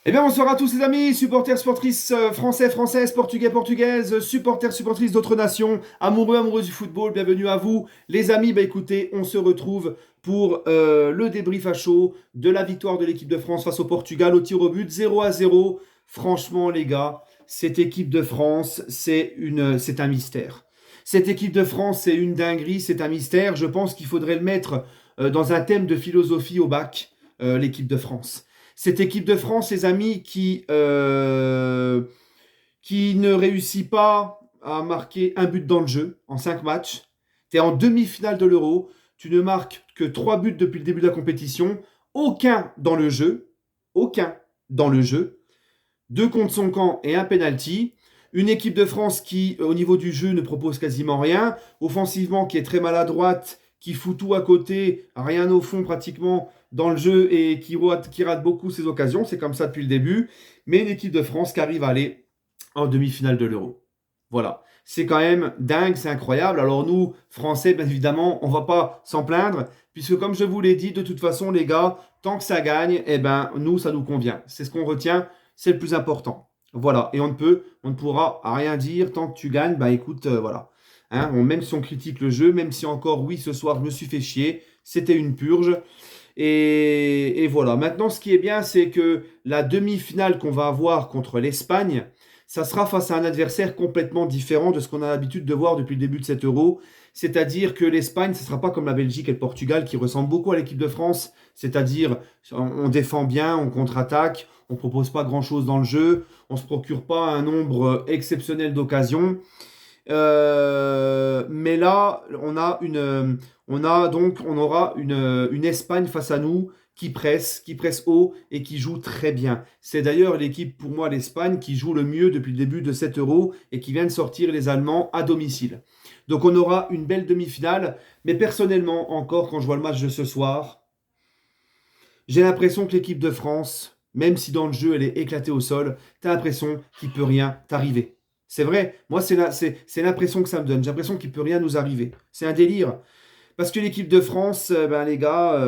Eh bien, bonsoir à tous les amis, supporters, supportrices français, françaises, portugais, portugaises, supporters, supportrices d'autres nations, amoureux, amoureuses du football, bienvenue à vous. Les amis, bah écoutez, on se retrouve pour le débrief à chaud de la victoire de l'équipe de France face au Portugal au tir au but 0-0. Franchement, les gars, cette équipe de France, c'est un mystère. Cette équipe de France, c'est une dinguerie, c'est un mystère. Je pense qu'il faudrait le mettre dans un thème de philosophie au bac, l'équipe de France. Cette équipe de France, les amis, qui ne réussit pas à marquer un but dans le jeu en 5 matchs. Tu es en demi-finale de l'Euro. Tu ne marques que 3 buts depuis le début de la compétition. Aucun dans le jeu. Aucun dans le jeu. 2 contre son camp et un penalty. Une équipe de France qui, au niveau du jeu, ne propose quasiment rien. Offensivement, qui est très maladroite, qui fout tout à côté, rien au fond pratiquement dans le jeu et qui rate beaucoup ses occasions. C'est comme ça depuis le début. Mais une équipe de France qui arrive à aller en demi-finale de l'Euro. Voilà. C'est quand même dingue, c'est incroyable. Alors nous, Français, bien évidemment, on ne va pas s'en plaindre, puisque comme je vous l'ai dit, de toute façon, les gars, tant que ça gagne, eh ben, nous, ça nous convient. C'est ce qu'on retient, c'est le plus important. Voilà. Et on ne pourra rien dire tant que tu gagnes. Bah écoute, voilà. Hein, même si on critique le jeu, même si encore, oui, ce soir, je me suis fait chier, c'était une purge. Et voilà. Maintenant, ce qui est bien, c'est que la demi-finale qu'on va avoir contre l'Espagne, ça sera face à un adversaire complètement différent de ce qu'on a l'habitude de voir depuis le début de cet Euro. C'est-à-dire que l'Espagne, ce ne sera pas comme la Belgique et le Portugal qui ressemblent beaucoup à l'équipe de France. C'est-à-dire, on défend bien, on contre-attaque, on ne propose pas grand-chose dans le jeu, on ne se procure pas un nombre exceptionnel d'occasions. Mais là, on aura une Espagne face à nous qui presse haut et qui joue très bien. C'est d'ailleurs l'équipe, pour moi, l'Espagne, qui joue le mieux depuis le début de cet Euro et qui vient de sortir les Allemands à domicile. Donc on aura une belle demi-finale. Mais personnellement, encore, quand je vois le match de ce soir, j'ai l'impression que l'équipe de France, même si dans le jeu elle est éclatée au sol, t'as l'impression qu'il peut rien t'arriver. C'est vrai, moi c'est l'impression que ça me donne. J'ai l'impression qu'il peut rien nous arriver. C'est un délire. Parce que l'équipe de France, ben les gars,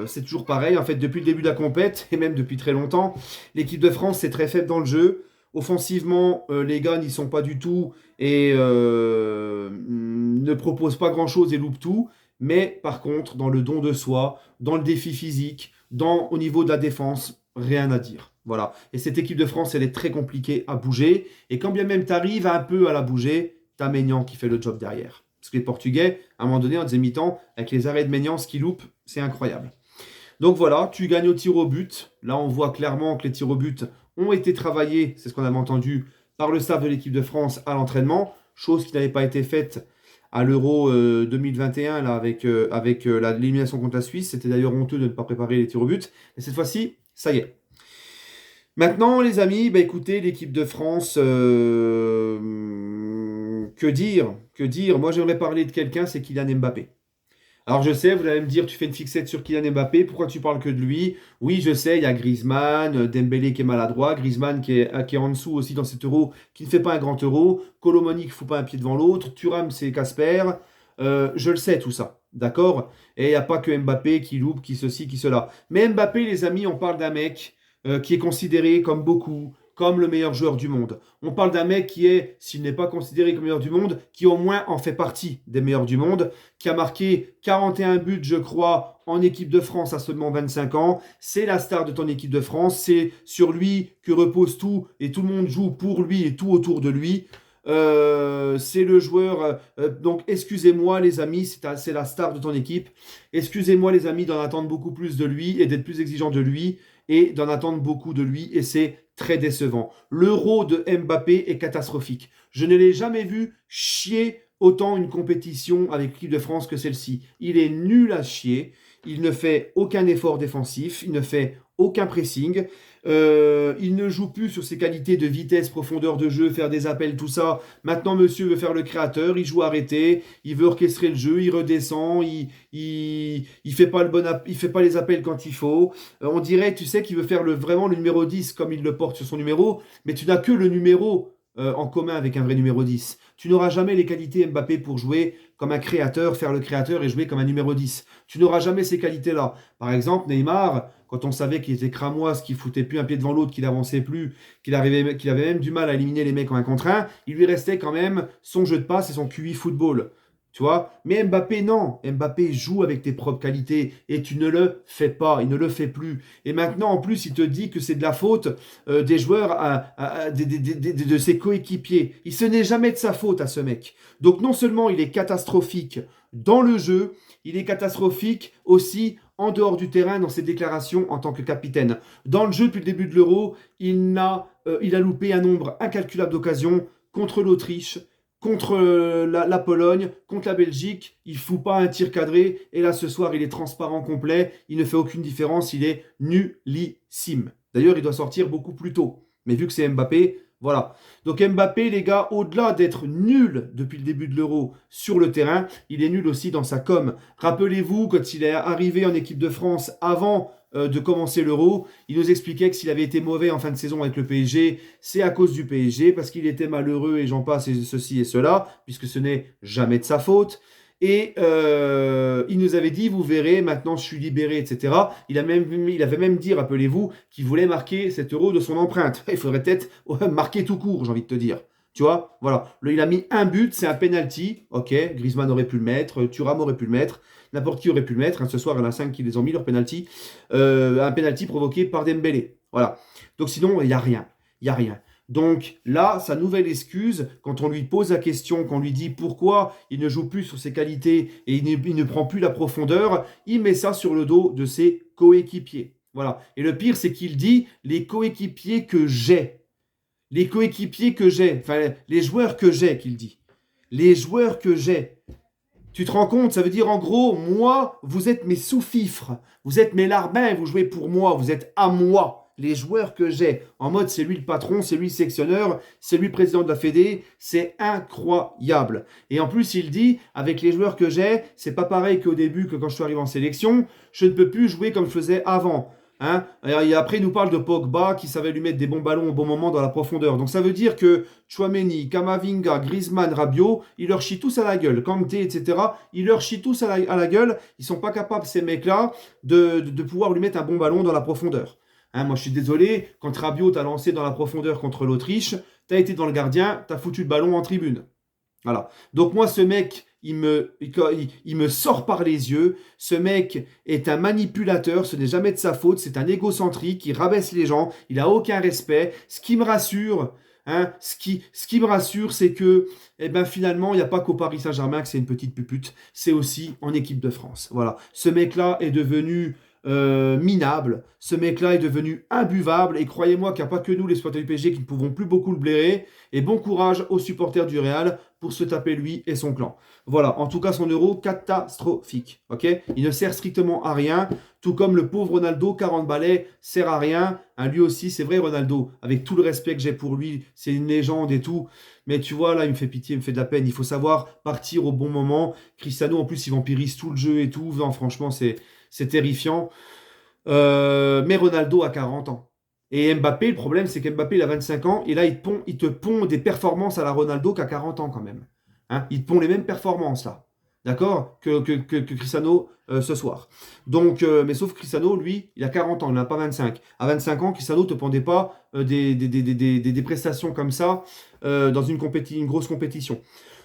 c'est toujours pareil. En fait, depuis le début de la compète, et même depuis très longtemps, l'équipe de France, c'est très faible dans le jeu. Offensivement, les gars n'y sont pas du tout et ne proposent pas grand-chose et loupent tout. Mais par contre, dans le don de soi, dans le défi physique, au niveau de la défense, rien à dire. Voilà. Et cette équipe de France, elle est très compliquée à bouger. Et quand bien même tu arrives un peu à la bouger, t'as Maignan qui fait le job derrière. Parce que les Portugais, à un moment donné, en deuxième mi-temps, avec les arrêts de Maignan, ce qu'ils loupent, c'est incroyable. Donc voilà, tu gagnes au tir au but. Là, on voit clairement que les tirs au but ont été travaillés, c'est ce qu'on avait entendu, par le staff de l'équipe de France à l'entraînement, chose qui n'avait pas été faite à l'Euro 2021 là, avec l'élimination contre la Suisse. C'était d'ailleurs honteux de ne pas préparer les tirs au but. Mais cette fois-ci, ça y est. Maintenant, les amis, bah écoutez, l'équipe de France, que dire? Que dire? Moi, j'aimerais parler de quelqu'un, c'est Kylian Mbappé. Alors, je sais, vous allez me dire, tu fais une fixette sur Kylian Mbappé, pourquoi tu parles que de lui? Oui, je sais, il y a Griezmann, Dembélé qui est maladroit, Griezmann qui est en dessous aussi dans cet euro, qui ne fait pas un grand euro, Colomoni qui ne fout pas un pied devant l'autre, Thuram c'est Casper, je le sais tout ça, d'accord? Et il n'y a pas que Mbappé qui loupe, qui ceci, qui cela. Mais Mbappé, les amis, on parle d'un mec qui est considéré comme beaucoup, comme le meilleur joueur du monde. On parle d'un mec qui est, s'il n'est pas considéré comme meilleur du monde, qui au moins en fait partie des meilleurs du monde, qui a marqué 41 buts, je crois, en équipe de France à seulement 25 ans. C'est la star de ton équipe de France. C'est sur lui que repose tout et tout le monde joue pour lui et tout autour de lui. C'est le joueur. Donc, excusez-moi, les amis, c'est la star de ton équipe. Excusez-moi, les amis, d'en attendre beaucoup plus de lui et d'être plus exigeant de lui et d'en attendre beaucoup de lui. Et c'est très décevant. L'euro de Mbappé est catastrophique. Je ne l'ai jamais vu chier autant une compétition avec l'équipe de France que celle-ci. Il est nul à chier. Il ne fait aucun effort défensif. Il ne fait aucun pressing. Il ne joue plus sur ses qualités de vitesse, profondeur de jeu, faire des appels, tout ça. Maintenant, monsieur veut faire le créateur, il joue arrêté, il veut orchestrer le jeu, il redescend, il fait pas il fait pas les appels quand il faut. On dirait, tu sais, qu'il veut faire vraiment le numéro 10 comme il le porte sur son numéro, mais tu n'as que le numéro en commun avec un vrai numéro 10. Tu n'auras jamais les qualités Mbappé pour jouer comme un créateur, faire le créateur et jouer comme un numéro 10. Tu n'auras jamais ces qualités-là. Par exemple, Neymar, quand on savait qu'il était cramoise, qu'il foutait plus un pied devant l'autre, qu'il avançait plus, qu'il avait même du mal à éliminer les mecs en 1 contre 1, il lui restait quand même son jeu de passe et son QI football. Tu vois? Mais Mbappé, non. Mbappé joue avec tes propres qualités et tu ne le fais pas, il ne le fait plus. Et maintenant, en plus, il te dit que c'est de la faute des joueurs, de ses coéquipiers. Ce n'est jamais de sa faute à ce mec. Donc non seulement il est catastrophique dans le jeu, il est catastrophique aussi en dehors du terrain dans ses déclarations en tant que capitaine. Dans le jeu, depuis le début de l'Euro, il a loupé un nombre incalculable d'occasions contre l'Autriche, contre la Pologne, contre la Belgique. Il ne fout pas un tir cadré. Et là, ce soir, il est transparent complet. Il ne fait aucune différence. Il est nullissime. D'ailleurs, il doit sortir beaucoup plus tôt. Mais vu que c'est Mbappé, voilà. Donc Mbappé, les gars, au-delà d'être nul depuis le début de l'Euro sur le terrain, il est nul aussi dans sa com. Rappelez-vous, quand il est arrivé en équipe de France avant de commencer l'Euro, il nous expliquait que s'il avait été mauvais en fin de saison avec le PSG, c'est à cause du PSG, parce qu'il était malheureux et j'en passe et ceci et cela, puisque ce n'est jamais de sa faute. Et il nous avait dit, vous verrez, maintenant je suis libéré, etc. Il avait même dit, rappelez-vous, qu'il voulait marquer cet Euro de son empreinte. Il faudrait peut-être marquer tout court, j'ai envie de te dire. Tu vois, voilà. Il a mis un but, c'est un penalty. Ok, Griezmann aurait pu le mettre, Thuram aurait pu le mettre, n'importe qui aurait pu le mettre. Ce soir, il y en a 5 qui les ont mis, leur penalty. Un penalty provoqué par Dembélé. Voilà. Donc sinon, il n'y a rien. Il n'y a rien. Donc là, sa nouvelle excuse, quand on lui pose la question, qu'on lui dit pourquoi il ne joue plus sur ses qualités et il ne prend plus la profondeur, il met ça sur le dos de ses coéquipiers. Voilà. Et le pire, c'est qu'il dit les coéquipiers que j'ai. Les coéquipiers que j'ai. Enfin, les joueurs que j'ai, qu'il dit. Les joueurs que j'ai. Tu te rends compte, ça veut dire en gros, moi, vous êtes mes sous-fifres, vous êtes mes larbins, vous jouez pour moi, vous êtes à moi, les joueurs que j'ai. En mode, c'est lui le patron, c'est lui le sectionneur, c'est lui le président de la Fédé, c'est incroyable. Et en plus, il dit, avec les joueurs que j'ai, c'est pas pareil qu'au début, que quand je suis arrivé en sélection, je ne peux plus jouer comme je faisais avant. Hein, et après, il nous parle de Pogba qui savait lui mettre des bons ballons au bon moment dans la profondeur. Donc ça veut dire que Tchouaméni, Kamavinga, Griezmann, Rabiot, ils leur chient tous à la gueule. Kanté, etc. Ils leur chient tous à la gueule. Ils sont pas capables, ces mecs-là, de pouvoir lui mettre un bon ballon dans la profondeur. Hein, moi, je suis désolé, quand Rabiot t'a lancé dans la profondeur contre l'Autriche, t'as été dans le gardien, t'as foutu le ballon en tribune. Voilà. Donc moi, ce mec, il me sort par les yeux. Ce mec est un manipulateur. Ce n'est jamais de sa faute. C'est un égocentrique. Il rabaisse les gens. Il n'a aucun respect. Ce qui me rassure, hein, ce qui me rassure, c'est que finalement, il n'y a pas qu'au Paris Saint-Germain que c'est une petite pupute. C'est aussi en équipe de France. Voilà. Ce mec-là est devenu minable. Ce mec-là est devenu imbuvable. Et croyez-moi qu'il n'y a pas que nous, les supporters du PSG, qui ne pouvons plus beaucoup le blairer. Et bon courage aux supporters du Real pour se taper lui et son clan. Voilà, en tout cas son euro catastrophique. Ok, il ne sert strictement à rien, tout comme le pauvre Ronaldo, 40 balais, sert à rien. Hein, lui aussi, c'est vrai Ronaldo, avec tout le respect que j'ai pour lui, c'est une légende et tout. Mais tu vois, là, il me fait pitié, il me fait de la peine. Il faut savoir partir au bon moment. Cristiano, en plus, il vampirise tout le jeu et tout. Non, franchement, c'est terrifiant. Mais Ronaldo a 40 ans. Et Mbappé, le problème, c'est qu'Mbappé, il a 25 ans, et là, il te pond des performances à la Ronaldo qui a 40 ans quand même. Hein, il te pond les mêmes performances, là. D'accord, que Cristiano ce soir. Donc, mais sauf Cristiano, lui, il a 40 ans, il n'a pas 25. À 25 ans, Cristiano ne te pendait pas des prestations comme ça dans une grosse compétition.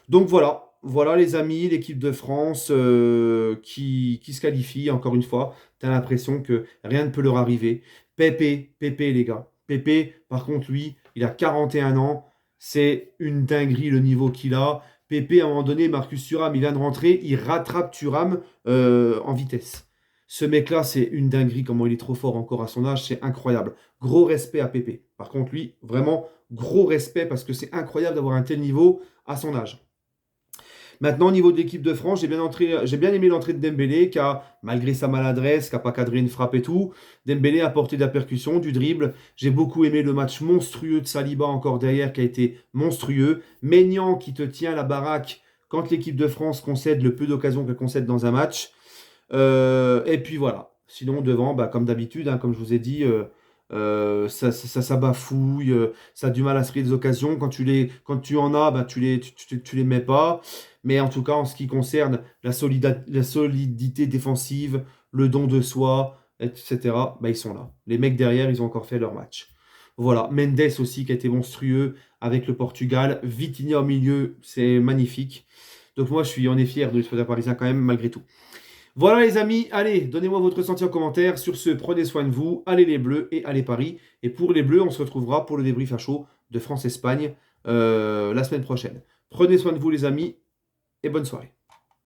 Donc voilà. Voilà les amis, l'équipe de France qui se qualifie, encore une fois. Tu as l'impression que rien ne peut leur arriver. Pépé les gars. Pépé, par contre, lui, il a 41 ans. C'est une dinguerie le niveau qu'il a. Pépé, à un moment donné, Marcus Thuram, il vient de rentrer, il rattrape Thuram en vitesse. Ce mec-là, c'est une dinguerie, comment il est trop fort encore à son âge, c'est incroyable. Gros respect à Pépé. Par contre, lui, vraiment, gros respect parce que c'est incroyable d'avoir un tel niveau à son âge. Maintenant, au niveau de l'équipe de France, j'ai bien aimé l'entrée de Dembélé, qui a, malgré sa maladresse, qui n'a pas cadré une frappe et tout, Dembélé a apporté de la percussion, du dribble. J'ai beaucoup aimé le match monstrueux de Saliba encore derrière, qui a été monstrueux. Maignan qui te tient la baraque quand l'équipe de France concède le peu d'occasions qu'elle concède dans un match. Et puis voilà. Sinon, devant, comme d'habitude, hein, comme je vous ai dit, ça bafouille, ça a du mal à se créer des occasions. Quand tu en as, tu les mets pas. Mais en tout cas, en ce qui concerne la solidité défensive, le don de soi, etc., bah, ils sont là. Les mecs derrière, ils ont encore fait leur match. Voilà, Mendes aussi qui a été monstrueux avec le Portugal. Vitinha au milieu, c'est magnifique. Donc moi, on est fier de l'exploitant parisien quand même, malgré tout. Voilà les amis, allez, donnez-moi votre ressenti en commentaire. Sur ce, prenez soin de vous, allez les Bleus et allez Paris. Et pour les Bleus, on se retrouvera pour le débrief à chaud de France-Espagne la semaine prochaine. Prenez soin de vous les amis et bonne soirée.